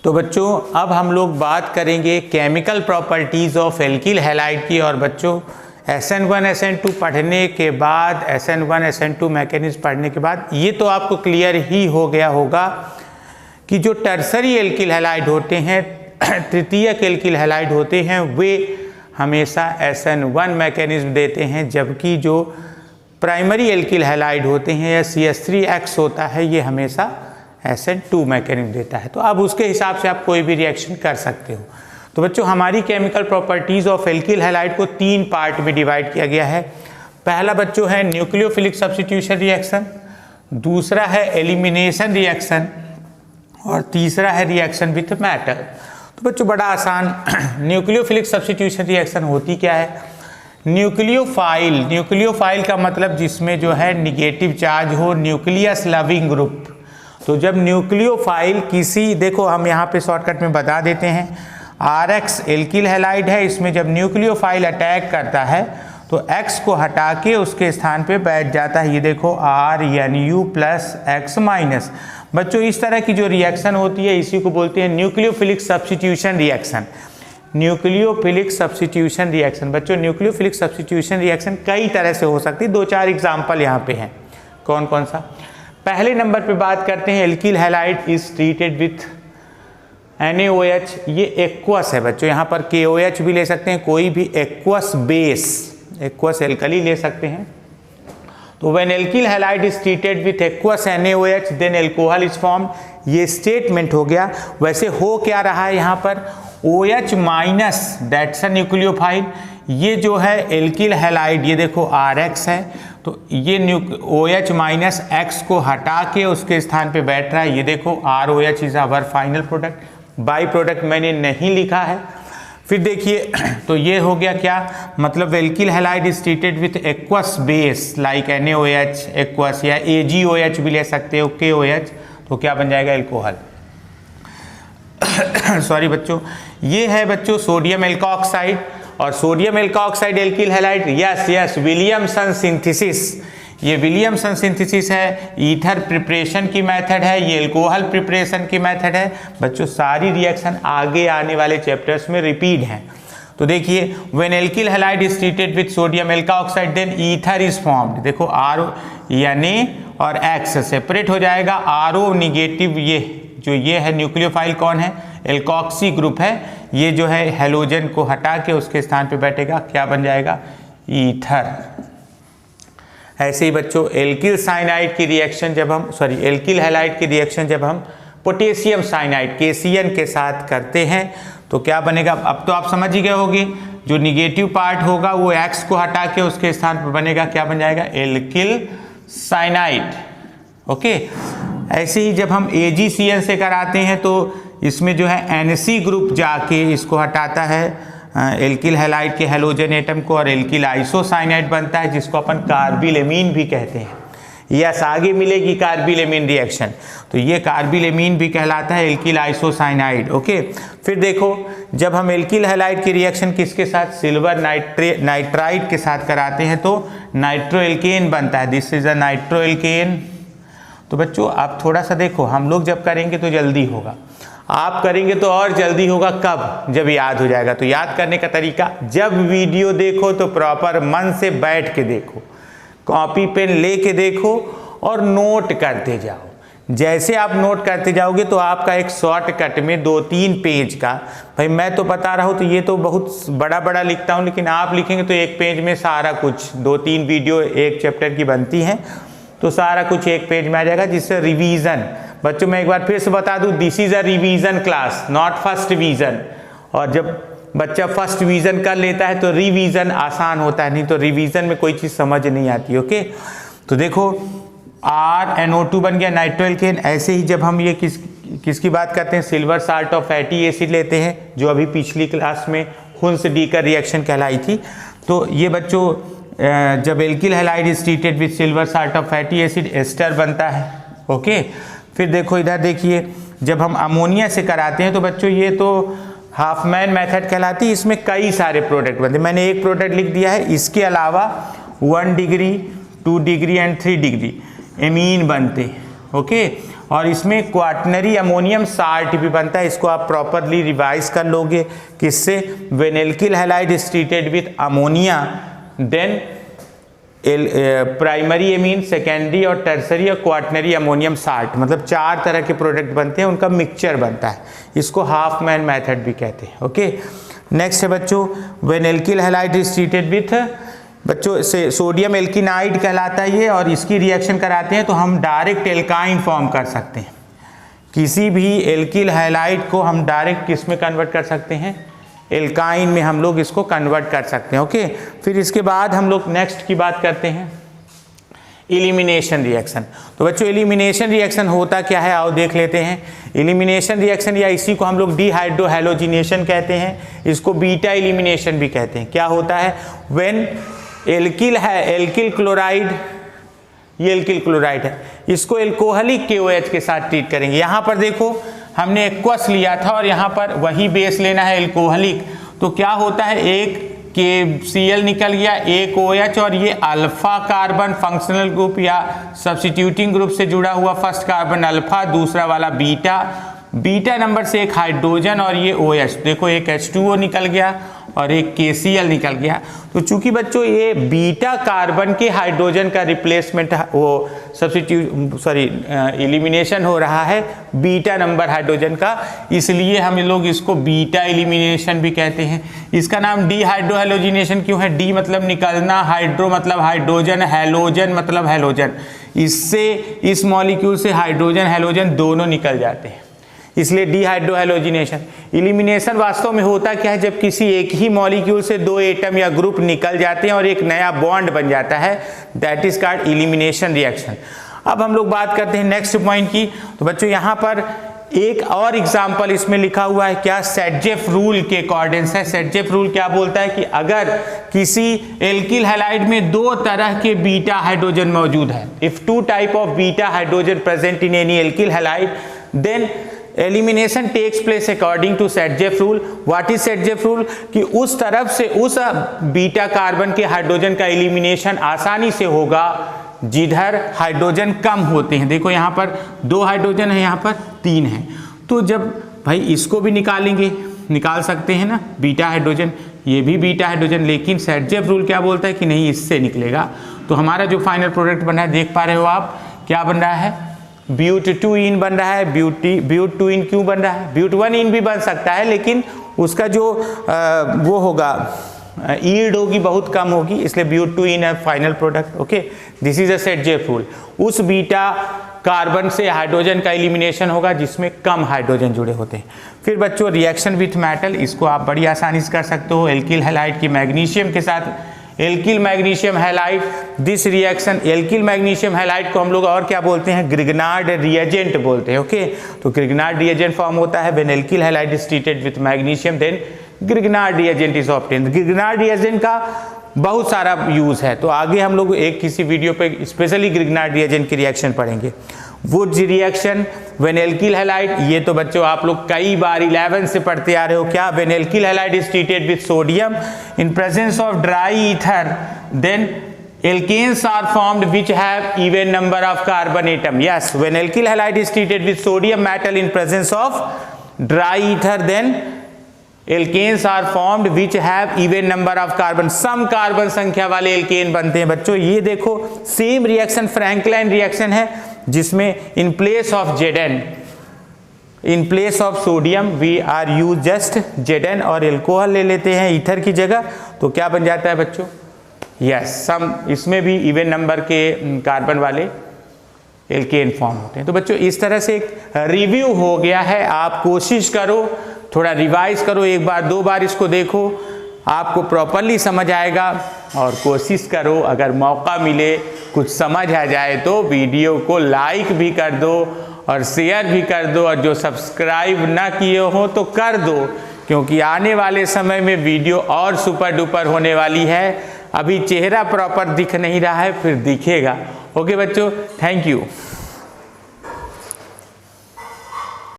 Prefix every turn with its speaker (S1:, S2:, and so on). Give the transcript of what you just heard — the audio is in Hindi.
S1: तो बच्चों अब हम लोग बात करेंगे chemical properties of alkyl halide की। और बच्चों SN1 SN2 पढ़ने के बाद, SN1 SN2 मैकेनिज्म पढ़ने के बाद ये तो आपको क्लियर ही हो गया होगा कि जो टर्सरी एल्किल हैलाइड होते हैं, तृतीयक एल्किल हैलाइड होते हैं, वे हमेशा SN1 मैकेनिज्म देते हैं, जबकि जो प्राइमरी एल्किल हैलाइड होते हैं या CH3X होता है ये हमेशा SN2 मैकेनिज्म देता है। तो अब उसके हिसाब से आप कोई भी रिएक्शन कर सकते हो। तो बच्चों हमारी chemical properties of alkyl halide को 3 पार्ट में डिवाइड किया गया है। पहला बच्चों है न्यूक्लियोफिलिक सब्स्टिट्यूशन रिएक्शन, दूसरा है एलिमिनेशन रिएक्शन और तीसरा है रिएक्शन विथ मैटर। तो बच्चों बड़ा आसान, न्यूक्लियोफिलिक सब्स्टिट्यूशन रिएक्शन होती क्या है? न्यूक्लियोफाइल का मतलब जिसमें जो है निगेटिव चार्ज हो, न्यूक्लियस लविंग ग्रुप। तो जब न्यूक्लियोफाइल किसी, देखो हम यहाँ पे शॉर्टकट में बता देते हैं, RX एल्किल हैलाइड है, इसमें जब न्यूक्लियोफाइल अटैक करता है तो X को हटा के उसके स्थान पे बैठ जाता है। ये देखो RNU प्लस X माइनस। बच्चों इस तरह की जो रिएक्शन होती है इसी को बोलते हैं nucleophilic substitution reaction. Nucleophilic substitution reaction बच्चों, न्यूक्लियोफिलिक सब्स्टिट्यूशन रिएक्शन कई तरह से हो सकती है। 2-4 एग्जाम्पल यहाँ पे हैं। कौन कौन सा? पहले नंबर पे बात करते हैं alkyl halide is treated with NaOH। ये एक्वस है बच्चों, यहाँ पर KOH भी ले सकते हैं, कोई भी एक्वस बेस, एक्वस एल्कली ले सकते हैं। तो when alkyl halide is treated with aqueous NaOH then alcohol is formed. ये स्टेटमेंट हो गया। वैसे हो क्या रहा है यहाँ पर? OH minus that's a nucleophile. ये जो है एल्किल हैलाइड, ये देखो RX है, तो ये OH माइनस X को हटा के उसके स्थान पे बैठ रहा है। ये देखो ROH is our final product. By product मैंने नहीं लिखा है। फिर देखिए, तो ये हो गया क्या मतलब? Alkyl halide is treated with aqueous base like NaOH aqueous, या AgOH भी ले सकते हो, KOH। तो क्या बन जाएगा? एल्कोहल। सॉरी बच्चों, ये है बच्चों सोडियम एल्कोऑक्साइड। और sodium alkoxide alkyl halide, yes Williamson synthesis. ये विलियमसन सिंथेसिस है, ईथर प्रिपरेशन की मेथड है, ये एल्कोहल प्रिपरेशन की मेथड है। बच्चों सारी रिएक्शन आगे आने वाले चैप्टर्स में रिपीट हैं। तो देखिए, when alkyl halide is treated with sodium alkoxide then ether is formed. देखो RO यानी और X सेपरेट हो जाएगा। RO निगेटिव, ये है न्यूक्लियोफाइल कौन है? एल्कोक्सी ग्रुप है। ये जो है हेलोजन को हटा के उसके स्थान पे बैठेगा, क्या बन जाएगा? ईथर। ऐसे ही बच्चों एल्किल साइनाइड की रिएक्शन जब हम, एल्किल हैलाइड की रिएक्शन जब हम पोटेशियम साइनाइड KCN के साथ करते हैं तो क्या बनेगा? अब तो आप समझ ही गए होंगे, जो निगेटिव पार्ट होगा वो X को हटा के उसके स्थान पर बनेगा, क्या बन जाएगा? Alkyl cyanide. ओके। ऐसे ही जब हम AgCN से कराते हैं तो इसमें जो है NC ग्रुप जाके इसको हटाता है, एल्किल हैलाइड के हेलोजन एटम को, और एल्किल आइसोसाइनाइड बनता है जिसको अपन कार्बिलेमीन भी कहते हैं। यस, आगे मिलेगी कार्बिलेमीन रिएक्शन। तो ये कार्बिलेमीन भी कहलाता है एल्किल आइसोसाइनाइड। ओके। फिर देखो, जब हम एल्किल हैलाइड की रिएक्शन किसके साथ? सिल्वर नाइट्राइड के साथ कराते हैं तो नाइट्रोएल्केन बनता है। This is a nitroalkane. तो बच्चों आप थोड़ा सा देखो, हम लोग जब करेंगे तो जल्दी होगा, आप करेंगे तो और जल्दी होगा। कब? जब याद हो जाएगा। तो याद करने का तरीका, जब वीडियो देखो तो प्रॉपर मन से बैठ के देखो, कॉपी पेन लेके देखो और नोट करते जाओ। जैसे आप नोट करते जाओगे तो आपका एक शॉर्टकट में 2-3 पेज का, भाई मैं तो बता रहा हूँ तो ये तो बहुत बड़ा बड़ा लिखता हूँ, लेकिन आप लिखेंगे तो एक पेज में सारा कुछ, 2-3 वीडियो एक चैप्टर की बनती हैं तो सारा कुछ एक पेज में आ जाएगा, जिससे रिवीजन। बच्चों मैं एक बार फिर से बता दूं, this is a revision class, not first division. और जब बच्चा फर्स्ट डिवीजन कर लेता है तो रिवीजन आसान होता है, नहीं तो रिवीजन में कोई चीज़ समझ नहीं आती। ओके। तो देखो RNO2 बन गया नाइट्रोएल्केन। ऐसे ही जब हम ये किसकी बात करते हैं? Silver salt of fatty acid लेते हैं, जो अभी पिछली क्लास में हुन्स-डीकर रिएक्शन कहलाई थी। तो ये बच्चों जब alkyl halide is treated with silver salt of fatty acid, ester बनता है। ओके। फिर देखो इधर देखिए, जब हम अमोनिया से कराते हैं तो बच्चों ये तो हाफमैन मेथड कहलाती है। इसमें कई सारे प्रोडक्ट बनते हैं, मैंने एक प्रोडक्ट लिख दिया है। इसके अलावा 1 degree 2 degree and 3 degree amine बनते। ओके। और इसमें क्वाटनरी अमोनियम साल्ट भी बनता है। इसको आप प्रॉपरली रिवाइज कर लोगे किससे, when alkyl halide is treated with ammonia then primary amine, secondary और टर्सरी और क्वाटनरी अमोनियम साल्ट, मतलब 4 तरह के प्रोडक्ट बनते हैं, उनका मिक्सचर बनता है। इसको हाफ मैन मेथड भी कहते हैं। ओके, नेक्स्ट है बच्चों when alkyl halide is treated with, बच्चों से सोडियम एल्किनाइड कहलाता है ये, और इसकी रिएक्शन कराते हैं तो हम डायरेक्ट एल्काइन फॉर्म कर सकते हैं। किसी भी एल्किल हैलाइड को हम डायरेक्ट किस में कन्वर्ट कर सकते हैं, एल्काइन में हम लोग इसको कन्वर्ट कर सकते हैं। ओके, फिर इसके बाद हम लोग नेक्स्ट की बात करते हैं एलिमिनेशन रिएक्शन। तो बच्चों एलिमिनेशन रिएक्शन होता क्या है, आओ देख लेते हैं। एलिमिनेशन रिएक्शन या इसी को हम लोग डिहाइड्रोहैलोजिनेशन कहते हैं, इसको बीटा एलिमिनेशन भी कहते हैं। क्या होता है, व्हेन एल्किल है, एल्किल क्लोराइड, ये एल्किल क्लोराइड है, इसको एल्कोहलिक KOH के साथ ट्रीट करेंगे। यहाँ पर देखो हमने एक्वस लिया था और यहाँ पर वही बेस लेना है एल्कोहलिक, तो क्या होता है, एक KCl निकल गया, एक OH, और ये अल्फा कार्बन फंक्शनल ग्रुप या सब्स्टिट्यूटिंग ग्रुप से जुड़ा हुआ फर्स्ट कार्बन अल्फा, दूसरा वाला बीटा, बीटा नंबर से एक हाइड्रोजन और ये OH, देखो एक H2O निकल गया और एक KCl निकल गया। तो चूंकि बच्चों ये बीटा कार्बन के हाइड्रोजन का रिप्लेसमेंट, वो एलिमिनेशन हो रहा है बीटा नंबर हाइड्रोजन का, इसलिए हम लोग इसको बीटा एलिमिनेशन भी कहते हैं। इसका नाम डिहाइड्रोहैलोजिनेशन क्यों है, डी मतलब निकलना, हाइड्रो मतलब हाइड्रोजन, हैलोजन मतलब हैलोजन, इससे इस मॉलिक्यूल से हाइड्रोजन हैलोजन दोनों निकल जाते हैं, इसलिए डिहाइड्रोहैलोजिनेशन। एलिमिनेशन वास्तव में होता क्या है, जब किसी एक ही मॉलिक्यूल से 2 एटम या ग्रुप निकल जाते हैं और एक नया बॉन्ड बन जाता है, that is called elimination reaction. अब हम लोग बात करते हैं नेक्स्ट पॉइंट की। तो बच्चों यहाँ पर एक और एग्जाम्पल इसमें लिखा हुआ है, क्या, सेटजेफ रूल के अकॉर्डिंग है। सेटजेफ रूल क्या बोलता है कि अगर किसी एल्किल हैलाइड में 2 तरह के बीटा हाइड्रोजन मौजूद है, if 2 type of beta hydrogen present in any alkyl halide, then elimination takes place according to Saytzeff rule. What is Saytzeff rule, कि उस तरफ से उस बीटा कार्बन के हाइड्रोजन का एलिमिनेशन आसानी से होगा जिधर हाइड्रोजन कम होते हैं। देखो यहाँ पर 2 हाइड्रोजन है, यहाँ पर 3 है, तो जब भाई इसको भी निकालेंगे, निकाल सकते हैं ना बीटा हाइड्रोजन, ये भी बीटा हाइड्रोजन, लेकिन सेटजेफ रूल क्या बोलता है कि नहीं, इससे निकलेगा। तो हमारा जो फाइनल प्रोडक्ट बन रहा है, देख पा रहे हो आप, क्या बन रहा है, ब्यूट-2-इन बन रहा है। ब्यूट-2-इन क्यों बन रहा है, ब्यूट-1-इन भी बन सकता है, लेकिन उसका जो वो होगा, ईल्ड होगी बहुत कम होगी, इसलिए ब्यूट-2-इन है final product. Okay, this is a सेटजेफ rule. उस बीटा कार्बन से हाइड्रोजन का एलिमिनेशन होगा जिसमें कम हाइड्रोजन जुड़े होते हैं। फिर बच्चों रिएक्शन विथ मेटल, इसको आप बड़ी आसानी से कर सकते हो। एल्किल हैलाइड की मैग्नीशियम के साथ alkyl magnesium halide, this reaction, alkyl magnesium halide को हम लोग और क्या बोलते हैं, ग्रिग्नार्ड रिएजेंट बोलते हैं। ओके, तो ग्रिग्नार्ड रिएजेंट फॉर्म होता है when alkyl halide is treated with magnesium, then Grignard reagent is obtained. Grignard reagent का बहुत सारा यूज है, तो आगे हम लोग एक किसी वीडियो पे स्पेशली ग्रिग्नार्ड रिएजेंट की रिएक्शन पढ़ेंगे। Wurtz reaction when alkyl halide, ये तो बच्चों आप लोग कई बार 11 से पढ़ते आ रहे हो, क्या, when alkyl halide is treated with sodium in presence of dry ether, then alkanes are formed which have even number of carbon atom. Yes, when alkyl halide is treated with sodium metal in presence of dry ether, then alkanes are formed which have even number of carbon, सम कार्बन संख्या वाले एल्केन बनते हैं। बच्चों ये देखो सेम रिएक्शन फ्रैंकलाइन रिएक्शन है, जिसमें in place of Zn, in place of sodium we are use just Zn और एल्कोहल ले लेते हैं ईथर की जगह, तो क्या बन जाता है बच्चों, यस, सम, इसमें भी इवन नंबर के कार्बन वाले एल्केन फॉर्म होते हैं। तो बच्चों इस तरह से एक रिव्यू हो गया है, आप कोशिश करो, थोड़ा रिवाइज करो, 1 बार 2 बार इसको देखो, आपको प्रॉपरली समझ आएगा। और कोशिश करो अगर मौका मिले, कुछ समझ आ जाए तो वीडियो को लाइक भी कर दो और शेयर भी कर दो, और जो सब्सक्राइब ना किए हो तो कर दो, क्योंकि आने वाले समय में वीडियो और सुपर डुपर होने वाली है। अभी चेहरा प्रॉपर दिख नहीं रहा है, फिर दिखेगा। ओके बच्चों, थैंक यू।